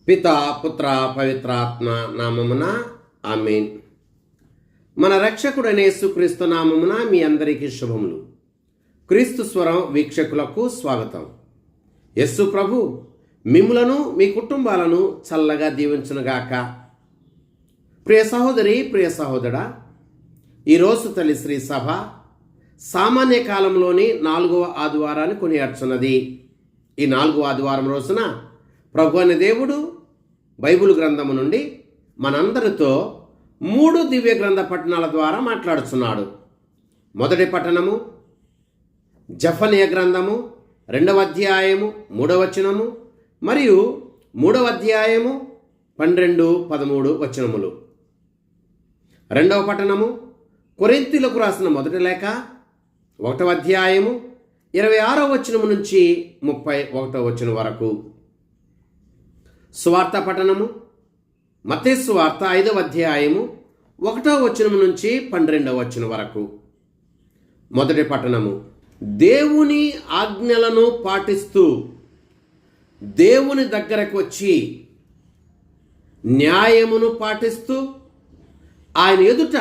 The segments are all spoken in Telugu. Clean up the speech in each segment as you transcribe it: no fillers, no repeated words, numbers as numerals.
పిత పుత్ర పవిత్రాత్మ నామమున ఆమేన్. మన రక్షకుడైన యేసుక్రీస్తు నామమున మీ అందరికీ శుభములు. క్రీస్తు స్వరం వీక్షకులకు స్వాగతం. యేసు ప్రభు మిమ్ములను మీ కుటుంబాలను చల్లగా దీవించునుగాక. ప్రియ సహోదరి, ప్రియ సహోదరా, ఈరోజు తల్లి శ్రీ సభ సామాన్య కాలంలోని 4వ ఆదివారాన్ని కొనియాడుచున్నది. ఈ 4వ ఆదివారం రోజున ప్రభు అనే దేవుడు బైబిల్ గ్రంథము నుండి మనందరితో 3 దివ్య గ్రంథ పట్టణాల ద్వారా మాట్లాడుచున్నాడు. మొదటి పట్టణము జెఫన్యా గ్రంథము 2వ అధ్యాయము 3వ వచనము మరియు 3వ అధ్యాయము 12, 13 వచనములు. రెండవ పట్టణము కొరింథీయులకు రాసిన మొదటి లేఖ 1వ అధ్యాయము 26వ వచనము నుంచి 31వ వచనం వరకు. సువార్త పట్టణము మత్తయి సువార్త 5వ అధ్యాయము 1వ వచనము నుంచి 12వ వచనం వరకు. మొదటి పట్టణము దేవుని ఆజ్ఞలను పాటిస్తూ దేవుని దగ్గరకు వచ్చి న్యాయమును పాటిస్తూ ఆయన ఎదుట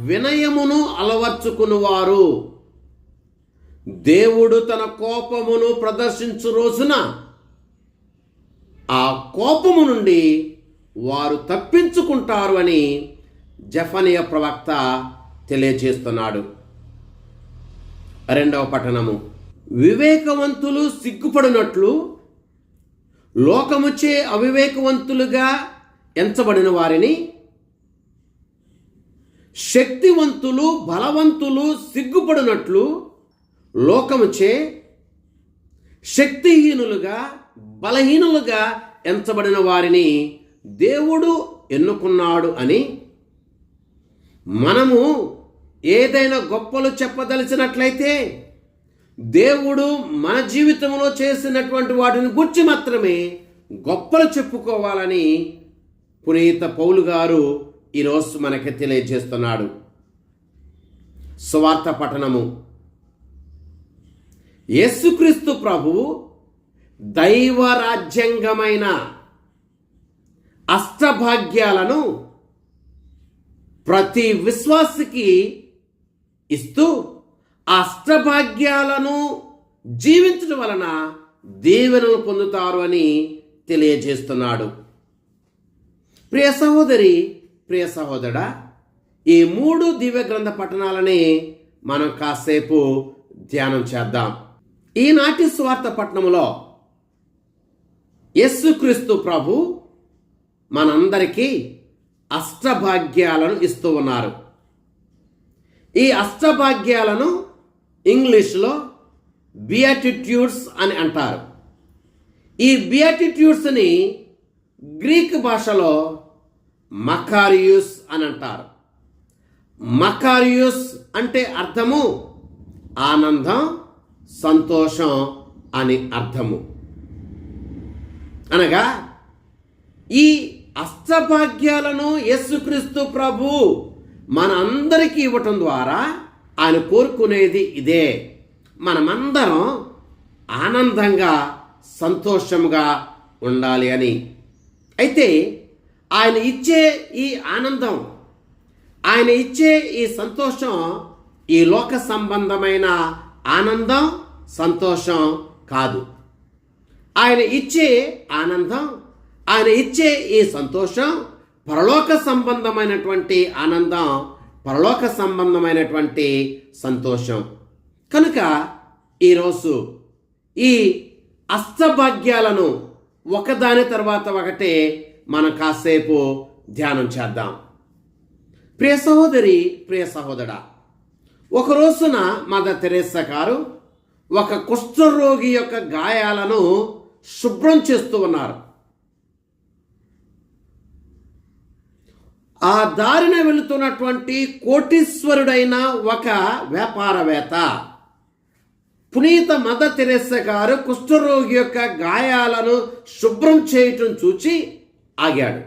వినయమును అలవర్చుకునివారు దేవుడు తన కోపమును ప్రదర్శించు రోజున ఆ కోపము నుండి వారు తప్పించుకుంటారు అని జెఫన్యా ప్రవక్త తెలియజేస్తున్నాడు. రెండవ పట్టణము వివేకవంతులు సిగ్గుపడినట్లు లోకముచే అవివేకవంతులుగా ఎంచబడిన వారిని శక్తివంతులు బలవంతులు సిగ్గుపడినట్లు లోకముచే శక్తిహీనులుగా బలహీనులుగా ఎంచబడిన వారిని దేవుడు ఎన్నుకున్నాడు అని మనము ఏదైనా గొప్పలు చెప్పదలిచినట్లయితే దేవుడు మన జీవితంలో చేసినటువంటి వాటిని గురించి మాత్రమే గొప్పలు చెప్పుకోవాలని పునీత పౌలు గారు ఈరోజు మనకి తెలియజేస్తున్నాడు. సువార్త పట్టణము యేసుక్రీస్తు ప్రభువు దైవరాజ్యాంగమైన అష్టభాగ్యాలను ప్రతి విశ్వాసికి ఇస్తూ అష్టభాగ్యాలను జీవించడం వలన దీవెనలు పొందుతారు అని తెలియజేస్తున్నాడు. ప్రియ సహోదరి, ప్రియ సహోదరా, ఈ 3 దివ్య గ్రంథ పట్టణాలని మనం కాసేపు ధ్యానం చేద్దాం. ఈనాటి సువార్త పట్టణములో యేసుక్రీస్తు ప్రభు మనందరికీ అష్టభాగ్యాలను ఇస్తూ ఉన్నారు. ఈ అష్టభాగ్యాలను ఇంగ్లీష్లో బియాటిట్యూడ్స్ అని అంటారు. ఈ బియాటిట్యూడ్స్ని గ్రీక్ భాషలో మకారియూస్ అని అంటారు. మకారియూస్ అంటే అర్థము ఆనందం, సంతోషం అని అర్థము. అనగా ఈ అష్టభాగ్యాలను యేసుక్రీస్తు ప్రభు మన అందరికీ ఇవ్వటం ద్వారా ఆయన కోరుకునేది ఇదే: మనమందరం ఆనందంగా సంతోషంగా ఉండాలి అని. అయితే ఆయన ఇచ్చే ఈ ఆనందం, ఆయన ఇచ్చే ఈ సంతోషం ఈ లోక సంబంధమైన ఆనందం, సంతోషం కాదు. ఆయన ఇచ్చే ఆనందం, ఆయన ఇచ్చే ఈ సంతోషం పరలోక సంబంధమైనటువంటి ఆనందం, పరలోక సంబంధమైనటువంటి సంతోషం. కనుక ఈరోజు ఈ అష్టభాగ్యాలను ఒకదాని తర్వాత ఒకటే మనం కాసేపు ధ్యానం చేద్దాం. ప్రియ సహోదరి, ప్రియ సహోదరా, ఒక రోజున మదర్ తెరేసా గారు ఒక కుష్ఠరోగి యొక్క గాయాలను శుభ్రం చేస్తూ ఉన్నారు. ఆ దారిన వెళుతున్నటువంటి కోటీశ్వరుడైన ఒక వ్యాపారవేత్త పునీత మదర్ తెరేసా గారు కుష్ఠరోగి యొక్క గాయాలను శుభ్రం చేయటం చూచి ఆగాడు.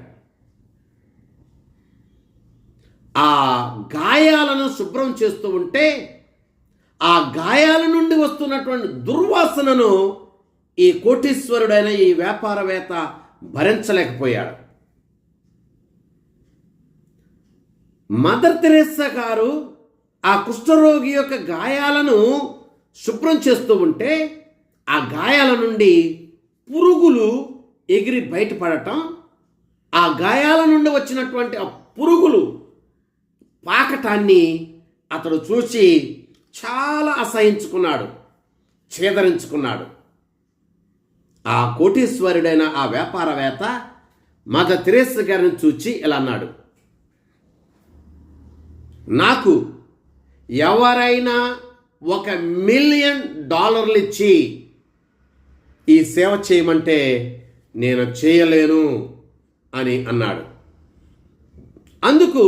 ఆ గాయాలను శుభ్రం చేస్తూ ఉంటే ఆ గాయాల నుండి వస్తున్నటువంటి దుర్వాసనను ఈ కోటీశ్వరుడైన ఈ వ్యాపారవేత్త భరించలేకపోయాడు. మదర్ తెరెస్సా గారు ఆ కుష్ఠరోగి యొక్క గాయాలను శుభ్రం చేస్తూ ఉంటే ఆ గాయాల నుండి పురుగులు ఎగిరి బయటపడటం, ఆ గాయాల నుండి వచ్చినటువంటి ఆ పురుగులు పాకటాన్ని అతడు చూసి చాలా అసహించుకున్నాడు, చేదరించుకున్నాడు. ఆ కోటీశ్వరుడైన ఆ వ్యాపారవేత్త మదర్ తెరెస్సా గారిని చూచి ఇలా అన్నాడు, నాకు ఎవరైనా $1 మిలియన్ ఇచ్చి ఈ సేవ చేయమంటే నేను చేయలేను అని అన్నాడు. అందుకు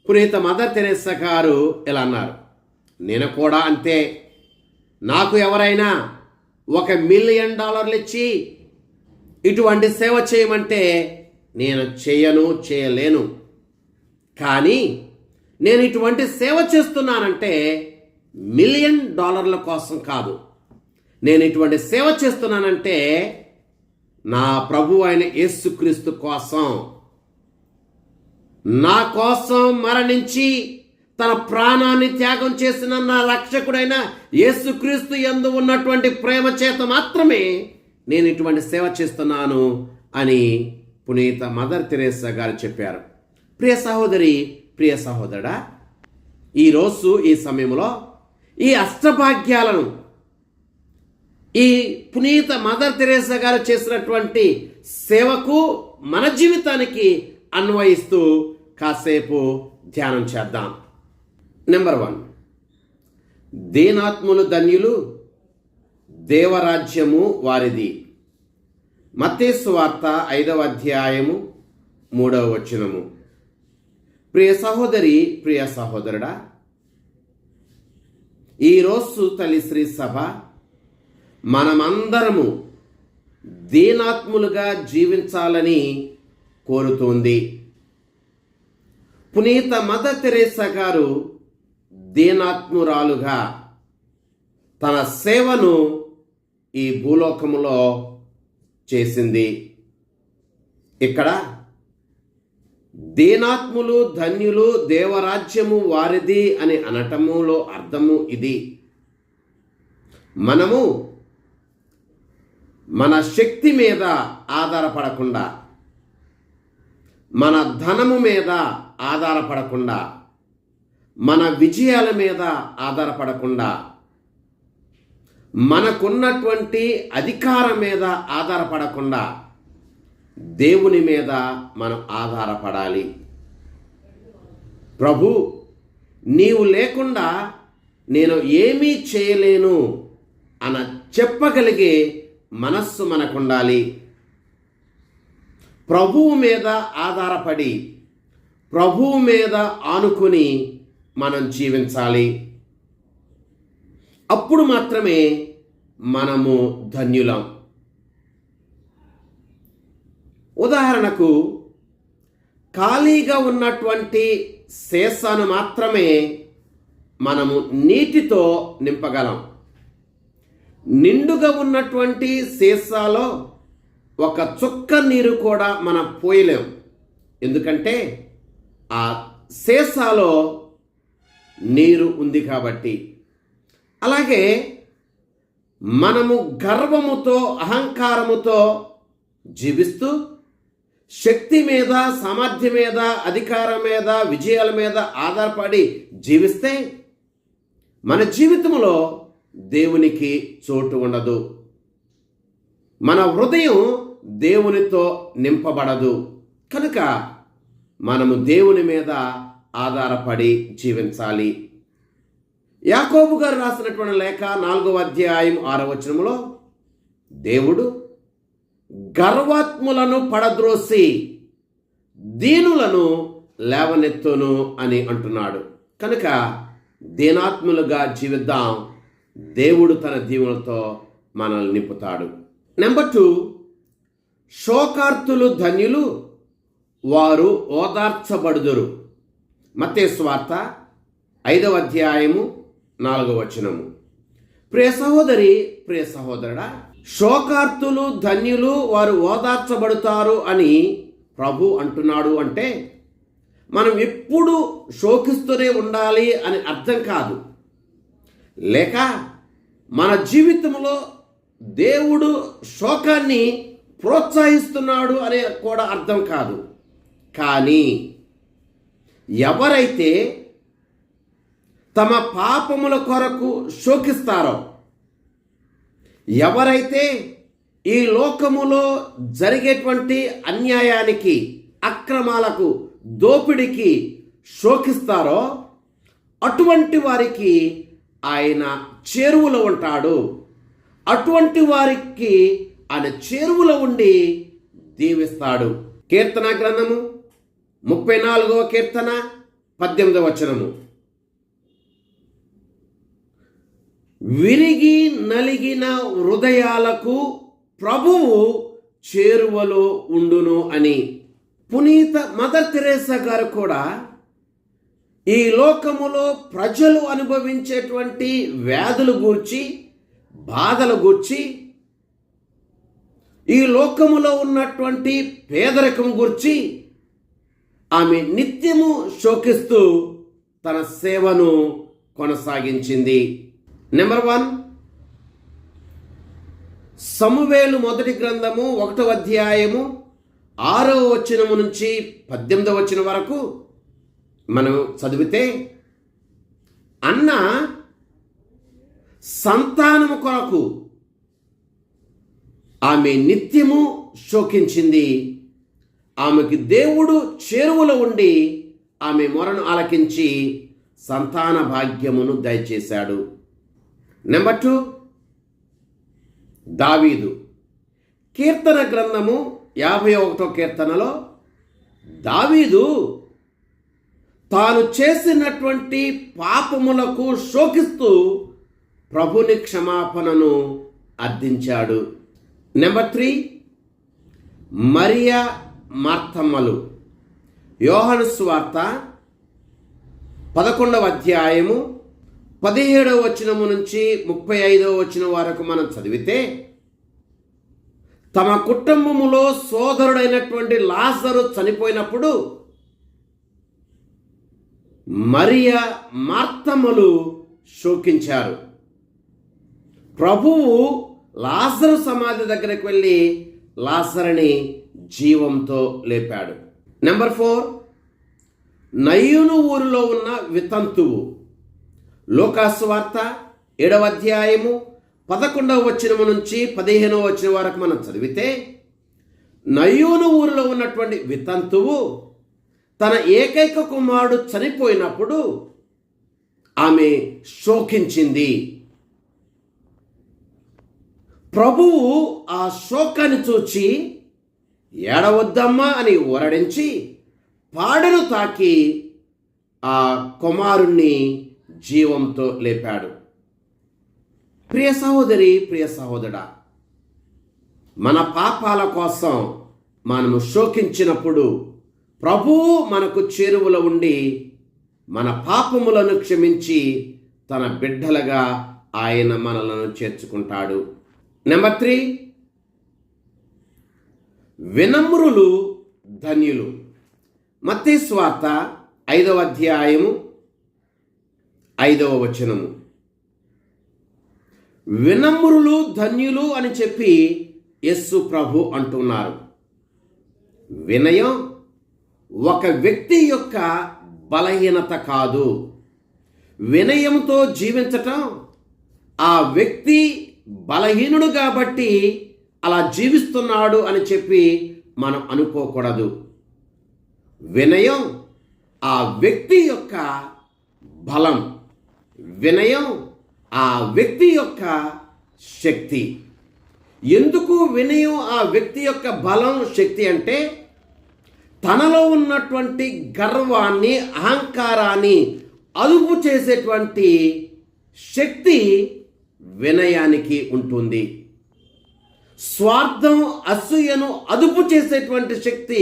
పునీత మదర్ తెరెస్సా గారు ఇలా అన్నారు, నేను కూడా అంతే. నాకు ఎవరైనా $1 మిలియన్ ఇచ్చి ఇటువంటి సేవ చేయమంటే నేను చేయలేను. కానీ నేను ఇటువంటి సేవ చేస్తున్నానంటే $1 మిలియన్ కోసం కాదు. నేను ఇటువంటి సేవ చేస్తున్నానంటే నా ప్రభు అయిన యేసుక్రీస్తు కోసం, నా కోసం మరణించి తన ప్రాణాన్ని త్యాగం చేసిన నా రక్షకుడైన యేసుక్రీస్తు యందు ఉన్నటువంటి ప్రేమ చేత మాత్రమే నేను ఇటువంటి సేవ చేస్తున్నాను అని పునీత మదర్ తెరెస్సా గారు చెప్పారు. ప్రియ సహోదరి, ప్రియ సహోదరుడా, ఈరోజు ఈ సమయంలో ఈ అష్టభాగ్యాలను ఈ పునీత మదర్ తెరెస్సా గారు చేసినటువంటి సేవకు మన జీవితానికి అన్వయిస్తూ కాసేపు ధ్యానం చేద్దాం. నెంబర్ 1, దీనాత్ములు ధన్యులు, దేవరాజ్యము వారిది. మత్తయి సువార్త 5వ అధ్యాయము 3వ వచనము. ప్రియ సహోదరి, ప్రియ సహోదరుడా, ఈరోజు తల్లి శ్రీ సభ మనమందరము దీనాత్ములుగా జీవించాలని కోరుతోంది. పునీత మదర్ తెరెస్సా గారు దీనాత్మురాలుగా తన సేవను ఈ భూలోకములో చేసింది. ఇక్కడ దీనాత్ములు ధన్యులు, దేవరాజ్యము వారిది అని అనటములో అర్థము ఇది. మనము మన శక్తి మీద ఆధారపడకుండా, మన ధనము మీద ఆధారపడకుండా, మన విజయాల మీద ఆధారపడకుండా, మనకున్నటువంటి అధికారం మీద ఆధారపడకుండా దేవుని మీద మనం ఆధారపడాలి. ప్రభు, నీవు లేకుండా నేను ఏమీ చేయలేను అన చెప్పగలిగే మనస్సు మనకుండాలి. ప్రభువు మీద ఆధారపడి, ప్రభువు మీద ఆనుకుని మనం జీవించాలి. అప్పుడు మాత్రమే మనము ధన్యులం. ఉదాహరణకు, ఖాళీగా ఉన్నటువంటి సీసాను మాత్రమే మనము నీటితో నింపగలం. నిండుగా ఉన్నటువంటి సీసాలో ఒక చుక్క నీరు కూడా మనం పోయలేం. ఎందుకంటే ఆ సీసాలో నీరు ఉంది కాబట్టి. అలాగే మనము గర్వముతో, అహంకారముతో జీవిస్తూ శక్తి మీద, సామర్థ్యం మీద, అధికారం మీద, విజయాల మీద ఆధారపడి జీవిస్తే మన జీవితంలో దేవునికి చోటు ఉండదు. మన హృదయం దేవునితో నింపబడదు. కనుక మనము దేవుని మీద ఆధారపడి జీవించాలి. యాకోబు గారు రాసినటువంటి లేఖ 4వ అధ్యాయం 6వ వచనంలో దేవుడు గర్వాత్ములను పడద్రోసి దీనులను లేవనెత్తును అని అంటున్నాడు. కనుక దీనాత్ములుగా జీవిద్దాం. దేవుడు తన దీవులతో మనల్ని నింపుతాడు. నెంబర్ 2, శోకార్తులు ధన్యులు, వారు ఓదార్చబడుదురు. మత్తయి సువార్త 5వ అధ్యాయము 4వ వచనము. ప్రియ సహోదరి, ప్రియ సహోదరుడా, శోకార్తులు ధన్యులు, వారు ఓదార్చబడతారు అని ప్రభు అంటున్నాడు. అంటే మనం ఎప్పుడు శోకిస్తూనే ఉండాలి అని అర్థం కాదు, లేక మన జీవితంలో దేవుడు శోకాన్ని ప్రోత్సహిస్తున్నాడు అనే కూడా అర్థం కాదు. కానీ ఎవరైతే తమ పాపముల కొరకు శోకిస్తారో, ఎవరైతే ఈ లోకములో జరిగేటువంటి అన్యాయానికి, అక్రమాలకు, దోపిడికి శోకిస్తారో అటువంటి వారికి ఆయన చేరువలో ఉంటాడు. అటువంటి వారికి ఆయన చేరువలో ఉండి దీవిస్తాడు. కీర్తన గ్రంథము 34వ కీర్తన 18వ వచనము. విరిగి నలిగిన హృదయాలకు ప్రభువు చేరువలో ఉండును అని పునీత మదర్ తెరేసా గారు కూడా ఈ లోకములో ప్రజలు అనుభవించేటువంటి వ్యాధులు గూర్చి, బాధల గూర్చి, ఈ లోకములో ఉన్నటువంటి పేదరికం గూర్చి ఆమె నిత్యము శోకిస్తూ తన సేవను కొనసాగించింది. నెంబర్ 1, సమూయేలు మొదటి గ్రంథము 1వ అధ్యాయము 6వ వచనము నుంచి 18వ వచనం వరకు మనం చదివితే, అన్న సంతానము కొరకు ఆమె నిత్యము శోకించింది. ఆమెకి దేవుడు చేరువలో ఉండి ఆమె మొరను ఆలకించి సంతాన భాగ్యమును దయచేశాడు. నెంబర్ 2, దావీదు. కీర్తన గ్రంథము 51వ కీర్తనలో దావీదు తాను చేసినటువంటి పాపములకు శోకిస్తూ ప్రభుని క్షమాపణను అర్థించాడు. నెంబర్ 3, మరియా మార్తమ్మలు. యోహాను సువార్త 11వ అధ్యాయము 17వ వచనము నుంచి 35వ వచనం వరకు మనం చదివితే, తమ కుటుంబములో సోదరుడైనటువంటి లాజరు చనిపోయినప్పుడు మరియా మార్తమ్మలు శోకించారు. ప్రభువు లాజరు సమాధి దగ్గరికి వెళ్ళి లాజరుని జీవంతో లేపాడు. నెంబర్ 4, నయీను ఊరిలో ఉన్న వితంతువు. లూకాసు వార్త 7వ అధ్యాయము 11వ వచనము నుంచి 15వ వచనం వరకు మనం చదివితే, నయీను ఊరిలో ఉన్నటువంటి వితంతువు తన ఏకైక కుమారుడు చనిపోయినప్పుడు ఆమె శోకించింది. ప్రభువు ఆ శోకాన్ని చూచి ఏడవద్దమ్మా అని ఊరడించి పాడెను తాకి ఆ కుమారుణ్ణి జీవంతో లేపాడు. ప్రియ సహోదరి, ప్రియ సహోదరా, మన పాపాల కోసం మనము శోకించినప్పుడు ప్రభువు మనకు చేరువలో ఉండి మన పాపములను క్షమించి తన బిడ్డలుగా ఆయన మనలను చేర్చుకుంటాడు. నెంబర్ 3, వినమ్రులు ధన్యులు. మత్తయి సువార్త 5వ అధ్యాయము 5వ వచనము. వినమ్రులు ధన్యులు అని చెప్పి యేసు ప్రభు అంటున్నారు. వినయం ఒక వ్యక్తి యొక్క బలహీనత కాదు. వినయంతో జీవించటం ఆ వ్యక్తి బలహీనుడు కాబట్టి అలా జీవిస్తున్నాడు అని చెప్పి మనం అనుకోకూడదు. వినయం ఆ వ్యక్తి యొక్క బలం, వినయం ఆ వ్యక్తి యొక్క శక్తి. ఎందుకు వినయం ఆ వ్యక్తి యొక్క బలం, శక్తి అంటే తనలో ఉన్నటువంటి గర్వాన్ని, అహంకారాన్ని అదుపు చేసేటువంటి శక్తి వినయానికి ఉంటుంది. స్వార్థం, అసూయను అదుపు చేసేటువంటి శక్తి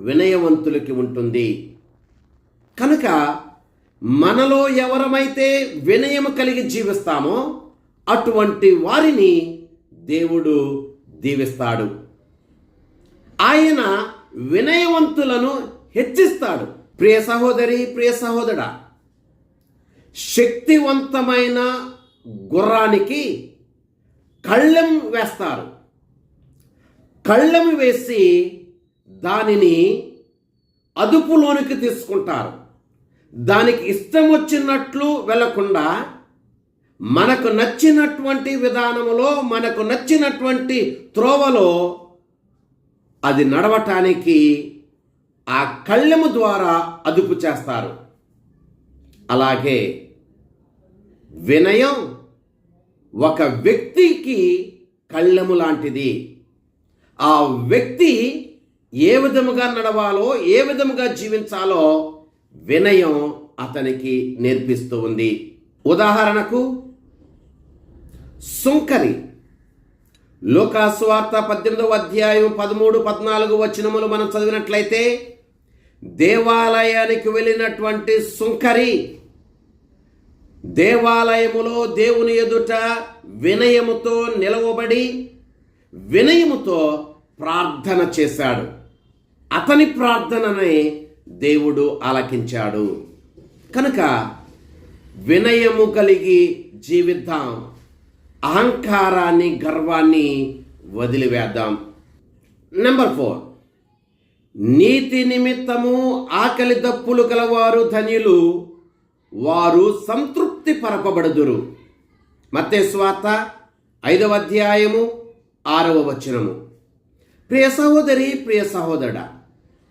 వినయవంతులకి ఉంటుంది. కనుక మనలో ఎవరమైతే వినయం కలిగి జీవిస్తామో అటువంటి వారిని దేవుడు దీవిస్తాడు. ఆయన వినయవంతులను హెచ్చిస్తాడు. ప్రియ సహోదరి, ప్రియ సహోదరా, శక్తివంతమైన గుర్రానికి కళ్ళెం వేస్తారు. కళ్ళెం వేసి దానిని అదుపులోనికి తీసుకుంటారు. దానికి ఇష్టం వచ్చినట్లు వెళ్లకుండా మనకు నచ్చినటువంటి విధానములో, మనకు నచ్చినటువంటి త్రోవలో అది నడవటానికి ఆ కళ్ళెము ద్వారా అదుపు చేస్తారు. అలాగే వినయం ఒక వ్యక్తికి కళ్ళెము లాంటిది. ఆ వ్యక్తి ఏ విధముగా నడవాలో, ఏ విధముగా జీవించాలో వినయం అతనికి నేర్పిస్తూ ఉంది. ఉదాహరణకు సుంకరి. లూకా సువార్త 18వ అధ్యాయం 13, 14 వచనములు మనం చదివినట్లయితే, దేవాలయానికి వెళ్ళినటువంటి సుంకరి దేవాలయములో దేవుని ఎదుట వినయముతో నిలవబడి వినయముతో ప్రార్థన చేశాడు. అతని ప్రార్థనని దేవుడు ఆలకించాడు. కనుక వినయము కలిగి జీవిద్దాం. అహంకారాన్ని, గర్వాన్ని వదిలివేద్దాం. నెంబర్ 4, నీతి నిమిత్తము ఆకలి దప్పులు గలవారు ధన్యులు, వారు సంతృప్తి పరపబడుదురు. మత్తయి సువార్త 5వ అధ్యాయము 6వ వచనము. ప్రియ సహోదరి, ప్రియ సహోదరుడా,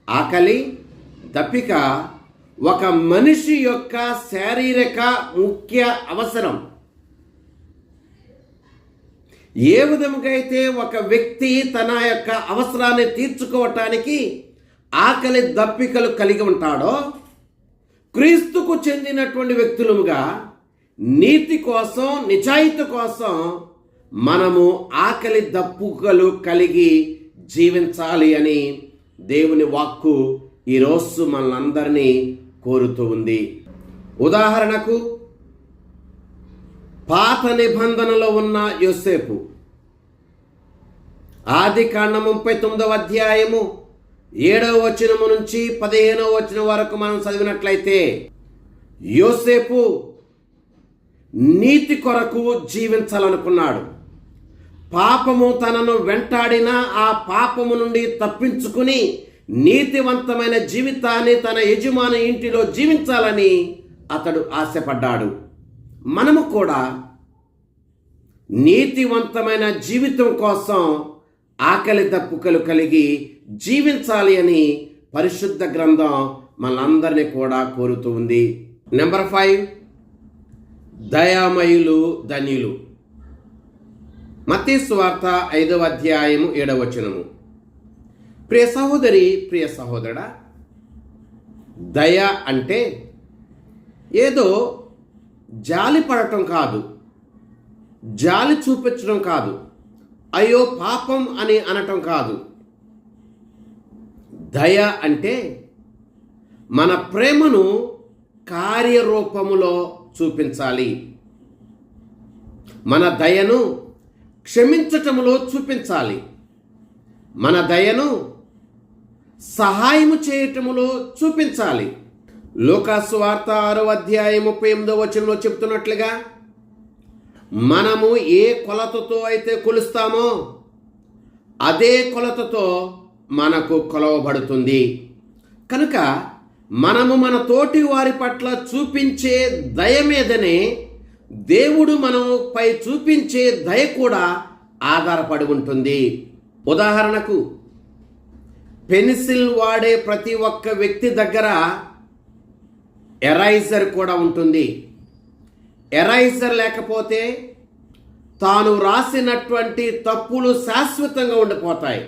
ఆకలి దప్పిక ఒక మనిషి యొక్క శారీరక ముఖ్య అవసరం. ఏ విధముగా అయితే ఒక వ్యక్తి తన యొక్క అవసరాన్ని తీర్చుకోవటానికి ఆకలి దప్పికలు కలిగి ఉంటాడో, క్రీస్తుకు చెందినటువంటి వ్యక్తులుగా నీతి కోసం, నిజాయితీ కోసం మనము ఆకలి దప్పుకలు కలిగి జీవించాలి అని దేవుని వాక్కు ఈరోజు మనందరినీ కోరుతూ ఉంది. ఉదాహరణకు పాత నిబంధనలో ఉన్న యోసేపు, ఆదికాండము 39వ అధ్యాయము 7వ వచనము నుంచి 15వ వచనం వరకు మనం చదివినట్లయితే, యోసేపు నీతి కొరకు జీవించాలనుకున్నాడు. పాపము తనను వెంటాడిన ఆ పాపము నుండి తప్పించుకుని నీతివంతమైన జీవితాన్ని తన యజమాని ఇంటిలో జీవించాలని అతడు ఆశపడ్డాడు. మనము కూడా నీతివంతమైన జీవితం కోసం ఆకలి దప్పుకలు కలిగి జీవించాలి అని పరిశుద్ధ గ్రంథం మనందరినీ కూడా కోరుతూ ఉంది. నెంబర్ 5, దయామయులు ధన్యులు. మత్తయి సువార్త 5వ అధ్యాయము 7వ వచనము. ప్రియ సహోదరి, ప్రియ సహోదరుడా, దయ అంటే ఏదో జాలి పడటం కాదు, జాలి చూపించడం కాదు, అయ్యో పాపం అని అనటం కాదు. దయ అంటే మన ప్రేమను కార్యరూపములో చూపించాలి. మన దయను క్షమించటములో చూపించాలి. మన దయను సహాయము చేయటములో చూపించాలి. లూకా సువార్త 6వ అధ్యాయం 38వ వచనంలో చెప్తున్నట్లుగా, మనము ఏ కొలతతో అయితే కొలుస్తామో అదే కొలతతో మనకు కొలవబడుతుంది. కనుక మనము మన తోటి వారి పట్ల చూపించే దయ మీదనే దేవుడు మనపై చూపించే దయ కూడా ఆధారపడి ఉంటుంది. ఉదాహరణకు, పెన్సిల్ వాడే ప్రతి ఒక్క వ్యక్తి దగ్గర ఎరైజర్ కూడా ఉంటుంది. ఎరైజర్ లేకపోతే తాను రాసినటువంటి తప్పులు శాశ్వతంగా ఉండిపోతాయి.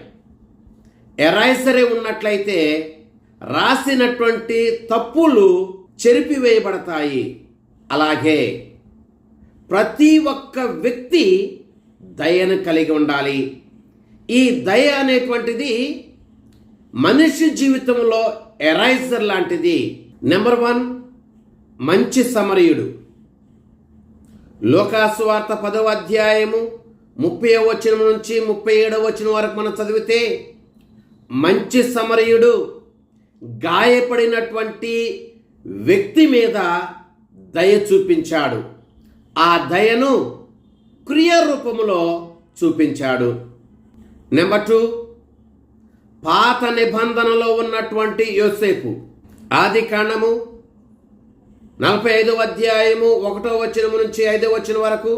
ఎరైజరే ఉన్నట్లయితే రాసినటువంటి తప్పులు చెరిపివేయబడతాయి. అలాగే ప్రతి ఒక్క వ్యక్తి దయను కలిగి ఉండాలి. ఈ దయ అనేటువంటిది మనిషి జీవితంలో ఎరైజర్ లాంటిది. నెంబర్ 1, మంచి సమరయుడు. లూకా సువార్త 10వ అధ్యాయము 30వ వచనం నుంచి 37వ వచనం వరకు మనం చదివితే మంచి సమరయుడు గాయపడినటువంటి వ్యక్తి మీద దయ చూపించాడు. ఆ దయను క్రియారూపములో చూపించాడు. నెంబర్ 2, పాత నిబంధనలో ఉన్నటువంటి యోసేపు. ఆదికాండము 45వ అధ్యాయము 1వ వచనం నుంచి 5వ వచనం వరకు,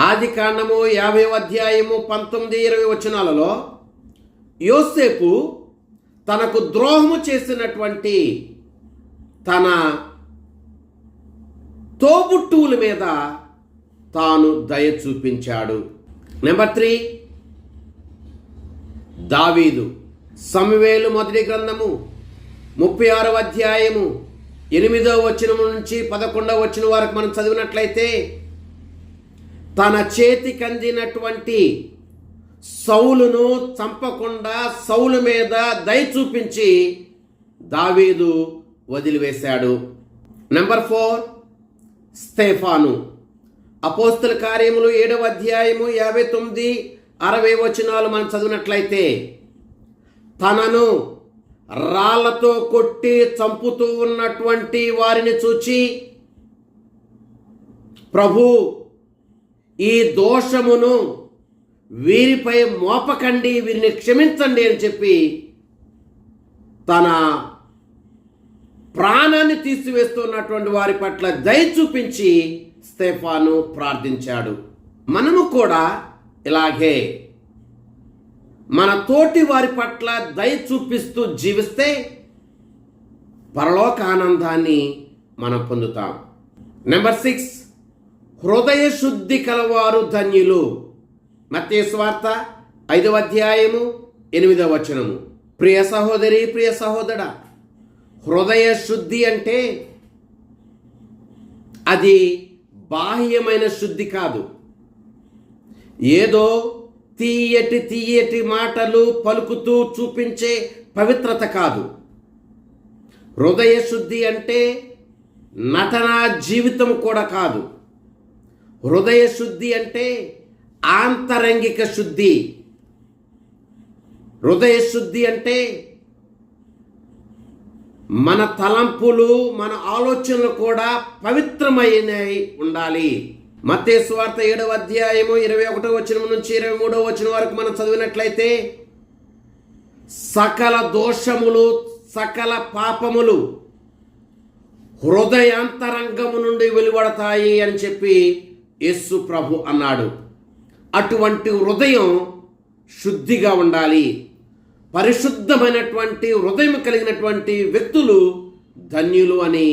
ఆదికాండము 50వ అధ్యాయము 19-20 వచనాలలో యోసేపు తనకు ద్రోహము చేసినటువంటి తన తోబుట్టువుల మీద తాను దయ చూపించాడు. నెంబర్ 3, దావీదు. సమూయేలు మొదటి గ్రంథము 36వ అధ్యాయము 8వ వచనం నుంచి 11వ వచనం వరకు మనం చదివినట్లయితే తన చేతికి అందినటువంటి సౌలును చంపకుండా సౌలు మీద దయ చూపించి దావీదు వదిలివేశాడు. నెంబర్ 4, స్తేఫాను. అపోస్తల కార్యములు 7వ అధ్యాయము 59-60 వచనాలు మనం చదివినట్లయితే తనను రాళ్లతో కొట్టి చంపుతూ ఉన్నటువంటి వారిని చూచి, ప్రభు, ఈ దోషమును వీరిపై మోపకండి, వీరిని క్షమించండి అని చెప్పి తన ప్రాణాన్ని తీసివేస్తున్నటువంటి వారి పట్ల దయ చూపించి స్తేఫాను ప్రార్థించాడు. మనము కూడా ఇలాగే మన తోటి వారి పట్ల దయ చూపిస్తూ జీవిస్తే పరలోక ఆనందాన్ని మనం పొందుతాం. నెంబర్ 6, హృదయ శుద్ధి కలవారు ధన్యులు. మత్తయి సువార్త 5వ అధ్యాయము 8వ వచనము. ప్రియ సహోదరి, ప్రియ సహోదరా, హృదయ శుద్ధి అంటే అది బాహ్యమైన శుద్ధి కాదు. ఏదో తీయటి తీయటి మాటలు పలుకుతూ చూపించే పవిత్రత కాదు. హృదయ శుద్ధి అంటే నటనా జీవితం కూడా కాదు. హృదయ శుద్ధి అంటే ఆంతరంగిక శుద్ధి. హృదయ శుద్ధి అంటే మన తలంపులు, మన ఆలోచనలు కూడా పవిత్రమైనవి ఉండాలి. మత్తయి సువార్త 7వ అధ్యాయము 21వ వచనం నుంచి 23వ వచనం వరకు మనం చదివినట్లయితే సకల దోషములు, సకల పాపములు హృదయాంతరంగము నుండి వెలువడతాయి అని చెప్పి యేసు ప్రభు అన్నాడు. అటువంటి హృదయం శుద్ధిగా ఉండాలి. పరిశుద్ధమైనటువంటి హృదయం కలిగినటువంటి వ్యక్తులు ధన్యులు అని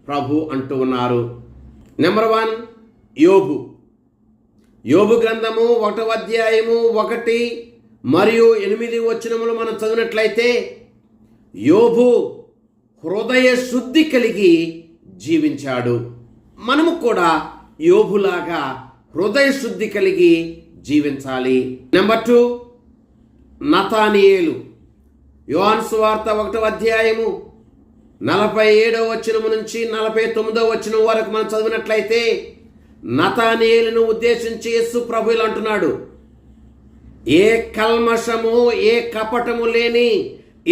ప్రభు అంటూ ఉన్నారు. నెంబర్ 1, యోబు. యోబు గ్రంథము 1వ అధ్యాయము 1 మరియు 8 వచనములు మనం చదివినట్లయితే యోబు హృదయ శుద్ధి కలిగి జీవించాడు. మనము కూడా యోబులాగా హృదయ శుద్ధి కలిగి జీవించాలి. నెంబర్ 2, నతానియేలు. యోహాను సువార్త 1వ అధ్యాయము 47వ వచనము నుంచి 49వ వచనం వరకు మనం చదివినట్లయితే నతానియేలును ఉద్దేశించి యేసు ప్రభు ఇలా అంటున్నాడు, ఏ కల్మషము, ఏ కపటము లేని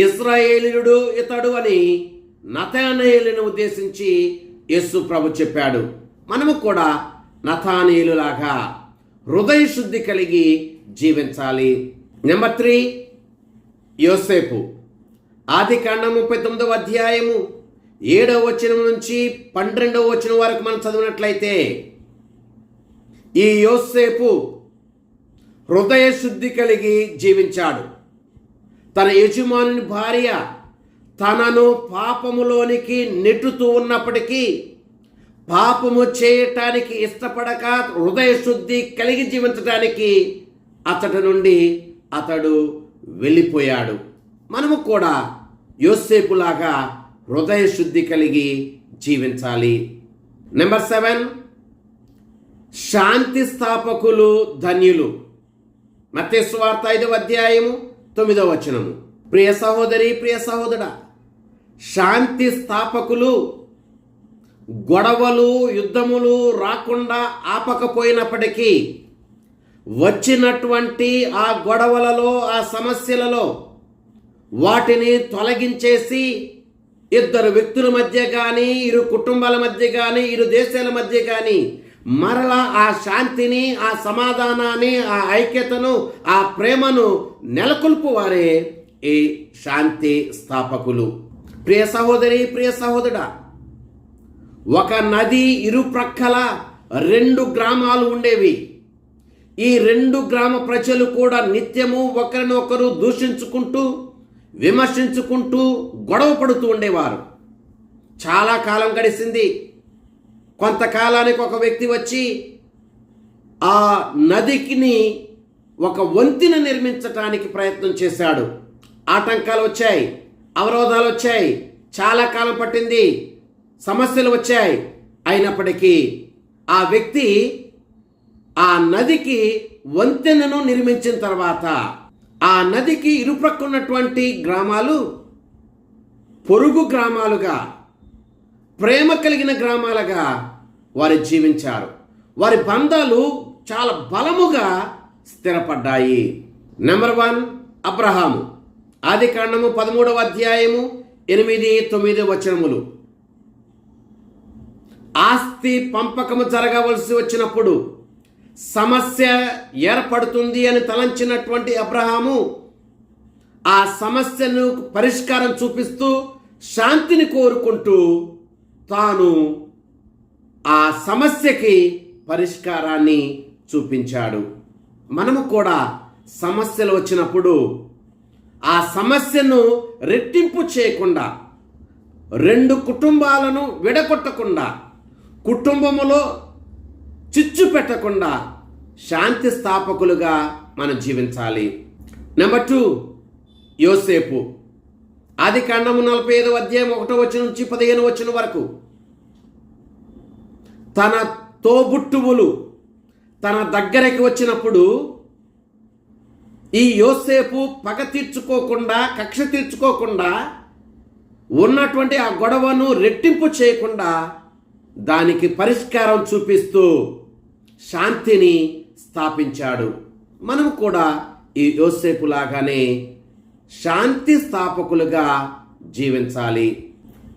ఇశ్రాయేలీయుడు ఇతడు అని నతానియేలును ఉద్దేశించి యేసు ప్రభు చెప్పాడు. మనము కూడా నతానియేలులాగా హృదయ శుద్ధి కలిగి జీవించాలి. నెంబర్ 3, యోసేపు. ఆదికాండం 39వ అధ్యాయము 7వ వచనం నుంచి 12వ వచనం వరకు మనం చదివినట్లయితే ఈ యోసేపు హృదయ శుద్ధి కలిగి జీవించాడు. తన యజమానుని భార్య తనను పాపములోనికి నెట్టుతూ ఉన్నప్పటికీ పాపము చేయటానికి ఇష్టపడక హృదయ శుద్ధి కలిగి జీవించటానికి అతడి నుండి అతడు వెళ్ళిపోయాడు. మనము కూడా యోసేపులాగా హృదయ శుద్ధి కలిగి జీవించాలి. నెంబర్ 7, శాంతి స్థాపకులు ధన్యులు. మత్తయి సువార్త 5వ అధ్యాయము 9వ వచనము. ప్రియ సహోదరి, ప్రియ సహోదరా, శాంతి స్థాపకులు గొడవలు, యుద్ధములు రాకుండా ఆపకపోయినప్పటికీ వచ్చినటువంటి ఆ గొడవలలో, ఆ సమస్యలలో వాటిని తొలగించేసి ఇద్దరు వ్యక్తుల మధ్య కానీ, ఇరు కుటుంబాల మధ్య కానీ, ఇరు దేశాల మధ్య కానీ మరలా ఆ శాంతిని, ఆ సమాధానాన్ని, ఆ ఐక్యతను, ఆ ప్రేమను నెలకొల్పు వారే ఈ శాంతి స్థాపకులు. ప్రియ సహోదరి, ప్రియ సహోదరుడా, ఒక నది ఇరు ప్రక్కల 2 గ్రామాలు ఉండేవి. ఈ 2 గ్రామ ప్రజలు కూడా నిత్యము ఒకరినొకరు దూషించుకుంటూ, విమర్శించుకుంటూ, గొడవ పడుతూ ఉండేవారు. చాలా కాలం గడిచింది. కొంతకాలానికి ఒక వ్యక్తి వచ్చి ఆ నదికిని ఒక వంతెన నిర్మించటానికి ప్రయత్నం చేశాడు. ఆటంకాలు వచ్చాయి, అవరోధాలు వచ్చాయి, చాలా కాలం పట్టింది, సమస్యలు వచ్చాయి. అయినప్పటికీ ఆ వ్యక్తి ఆ నదికి వంతెనను నిర్మించిన తర్వాత ఆ నదికి ఇరుప్రక్క ఉన్నటువంటి గ్రామాలు పొరుగు గ్రామాలుగా, ప్రేమ కలిగిన గ్రామాలుగా వారు జీవించారు. వారి బంధాలు చాలా బలముగా స్థిరపడ్డాయి. నెంబర్ 1 అబ్రహాము. ఆదికాండము 13వ అధ్యాయము 8-9 వచనములు. ఆస్తి పంపకము జరగవలసి వచ్చినప్పుడు సమస్య ఏర్పడుతుంది అని తలంచినటువంటి అబ్రహాము ఆ సమస్యను పరిష్కారం చూపిస్తూ, శాంతిని కోరుకుంటూ తాను ఆ సమస్యకి పరిష్కారాన్ని చూపించాడు. మనము కూడా సమస్యలు వచ్చినప్పుడు ఆ సమస్యను రెట్టింపు చేయకుండా, 2 కుటుంబాలను విడగొట్టకుండా, కుటుంబములో చిచ్చు పెట్టకుండా శాంతి స్థాపకులుగా మనం జీవించాలి. నెంబర్ 2 యోసేపు. ఆదికాండము 45వ అధ్యాయం 1వ వచనం నుంచి 15వ వచనం వరకు తన తోబుట్టువులు తన దగ్గరికి వచ్చినప్పుడు ఈ యోసేపు పగ తీర్చుకోకుండా, కక్ష తీర్చుకోకుండా, ఉన్నటువంటి ఆ గొడవను రెట్టింపు చేయకుండా దానికి పరిష్కారం చూపిస్తూ శాంతిని స్థాపించాడు. మనం కూడా ఈ యోసేపు లాగానే శాంతి స్థాపకులుగా జీవించాలి.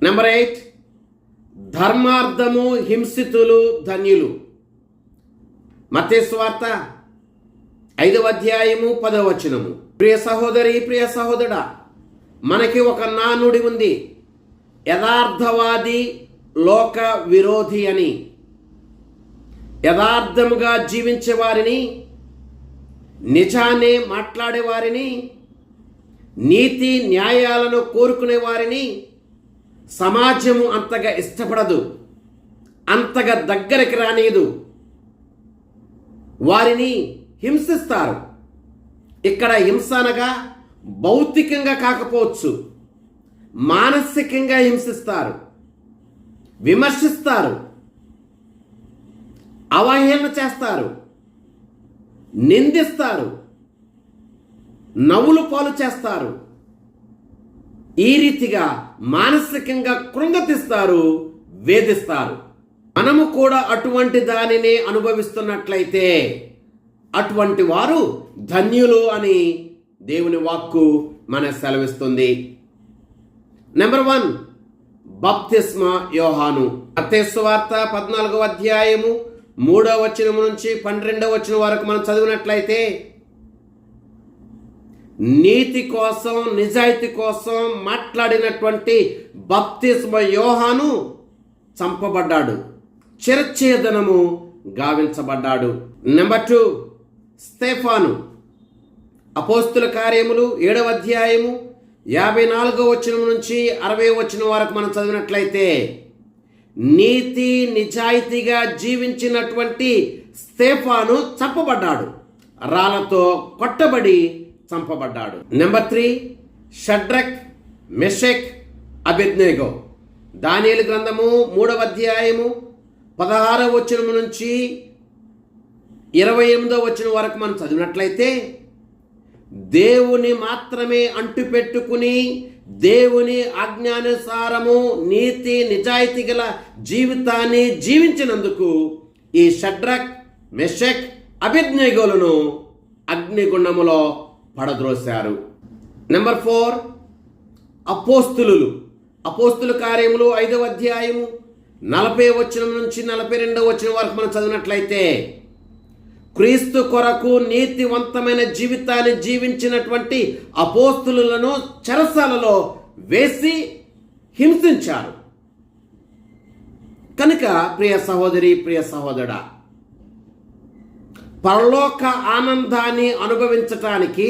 నెంబర్ 8 ధర్మార్థము హింసితులు ధన్యులు. మత్తయి సువార్త 5వ అధ్యాయము 10వ వచనము. ప్రియ సహోదరి, ప్రియ సహోదరుడా, మనకి ఒక నానుడి ఉంది, యథార్థవాది లోక విరోధి అని. యథార్థముగా జీవించే వారిని, నిజాన్ని మాట్లాడే వారిని, నీతి న్యాయాలను కోరుకునే వారిని సమాజము అంతగా ఇష్టపడదు, అంతగా దగ్గరికి రానియదు. వారిని హింసిస్తారు. ఇక్కడ హింస అనగా భౌతికంగా కాకపోవచ్చు, మానసికంగా హింసిస్తారు, విమర్శిస్తారు, అవహేళన చేస్తారు, నిందిస్తారు, నవ్వులు పాలు చేస్తారు. ఈ రీతిగా మానసికంగా కృంగతీస్తారు, వేధిస్తారు. మనము కూడా అటువంటి దానిని అనుభవిస్తున్నట్లయితే అటువంటి వారు ధన్యులు అని దేవుని వాక్కు మన సెలవిస్తుంది. నెంబర్ 1 బాప్తిస్మ యోహాను. మత్తయి సువార్త 14వ అధ్యాయము 3వ వచనం నుంచి 12వ వచనం వరకు మనం చదివినట్లయితే నీతి కోసం, నిజాయితీ కోసం మాట్లాడినటువంటి బాప్తిస్మ యోహాను చంపబడ్డాడు, చిరచ్ఛేదనము గావించబడ్డాడు. నెంబర్ 2 స్తేఫాను. అపోస్తుల కార్యములు 7వ అధ్యాయము 54వ వచనం నుంచి 60వ వచనం వరకు మనం చదివినట్లయితే నీతి నిజాయితీగా జీవించినటువంటి స్తేఫాను చంపబడ్డాడు, రాళ్లతో కొట్టబడి చంపబడ్డాడు. Number 3 Shadrach, Meshach, Abednego. దానియేలు గ్రంథము 3వ అధ్యాయము 16వ వచనం నుంచి 28వ వచనం వరకు మనం చదివినట్లయితే దేవుని మాత్రమే అంటుపెట్టుకుని, దేవుని ఆజ్ఞానుసారము నీతి నిజాయితీ గల జీవితాన్ని జీవించినందుకు ఈ షడ్రక్, మెషక్, అబేద్నెగోలను అగ్నిగుండములో పడద్రోశారు. నెంబర్ 4, అపోస్తుల కార్యములు 5వ అధ్యాయము 40వ వచనం నుంచి 42వ వచనం వరకు మనం చదివినట్లయితే క్రీస్తు కొరకు నీతివంతమైన జీవితాన్ని జీవించినటువంటి అపోస్తులను చెరసాలలో వేసి హింసించారు. కనుక ప్రియ సహోదరి, ప్రియ సహోదరుడా, పరలోక ఆనందాన్ని అనుభవించటానికి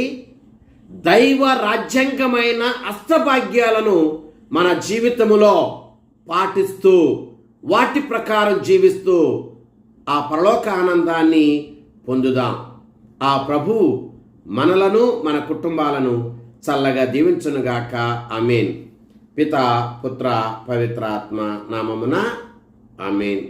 దైవ రాజ్యాంగమైన అష్టభాగ్యాలను మన జీవితములో పాటిస్తూ వాటి ప్రకారం జీవిస్తూ ఆ పరలోక ఆనందాన్ని పొందుదాం. ఆ ప్రభువు మనలను మన కుటుంబాలను చల్లగా దీవించునుగాక. ఆమేన్. పితా, పుత్ర, పవిత్రాత్మ నామమున ఆమేన్.